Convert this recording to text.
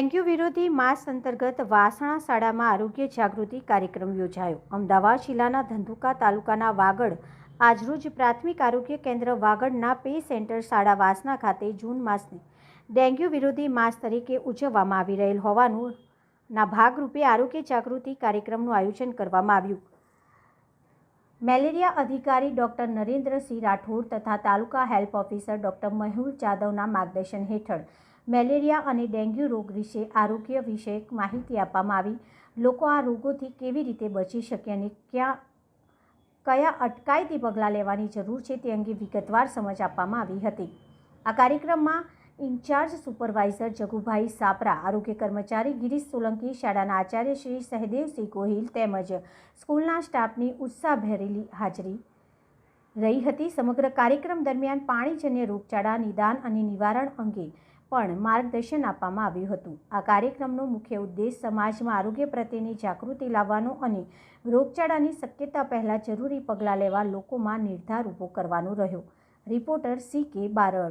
Dengue વિરોધી માસ અંતર્ગત વાસણા શાળામાં આરોગ્ય જાગૃતિ કાર્યક્રમ યોજાયો। અમદાવાદ જિલ્લાના ધંધુકા તાલુકાના વાગડ આજરોજ પ્રાથમિક આરોગ્ય કેન્દ્ર વાગડના પે સેન્ટર શાળા વાસણા ખાતે જૂન માસને ડેન્ગ્યુ વિરોધી માસ તરીકે ઉજવવામાં આવી રહેલ હોવાનું ના ભાગરૂપે આરોગ્ય જાગૃતિ કાર્યક્રમનું આયોજન કરવામાં આવ્યું। મેલેરિયા અધિકારી ડોક્ટર નરેન્દ્રસિંહ રાઠોડ તથા તાલુકા હેલ્થ ઓફિસર ડોક્ટર મયુર જાદવના માર્ગદર્શન હેઠળ મેલેરિયા અને ડેન્ગ્યુ રોગ વિશે આરોગ્ય વિષયક માહિતી આપવામાં આવી। લોકો આ રોગોથી કેવી રીતે બચી શકે અને કયા અટકાયતી પગલાં લેવાની જરૂર છે તે અંગે વિગતવાર સમજ આપવામાં આવી હતી। આ કાર્યક્રમમાં ઇન્ચાર્જ સુપરવાઇઝર જગુભાઈ સાપરા, આરોગ્ય કર્મચારી ગિરીશ સોલંકી, શાળાના આચાર્ય શ્રી સહદેવસિંહ ગોહિલ તેમજ સ્કૂલના સ્ટાફની ઉત્સાહભેરી હાજરી રહી હતી। સમગ્ર કાર્યક્રમ દરમિયાન પાણીજન્ય રોગચાળા નિદાન અને નિવારણ અંગે પણ માર્ગદર્શન આપવામાં આવ્યું હતું। આ કાર્યક્રમનો મુખ્ય ઉદ્દેશ સમાજમાં આરોગ્ય પ્રત્યેની જાગૃતિ લાવવાનો અને રોગચાળાની શક્યતા પહેલાં જરૂરી પગલાં લેવા લોકોમાં નિર્ધાર ઊભો કરવાનો રહ્યો। Reporter CK Barad.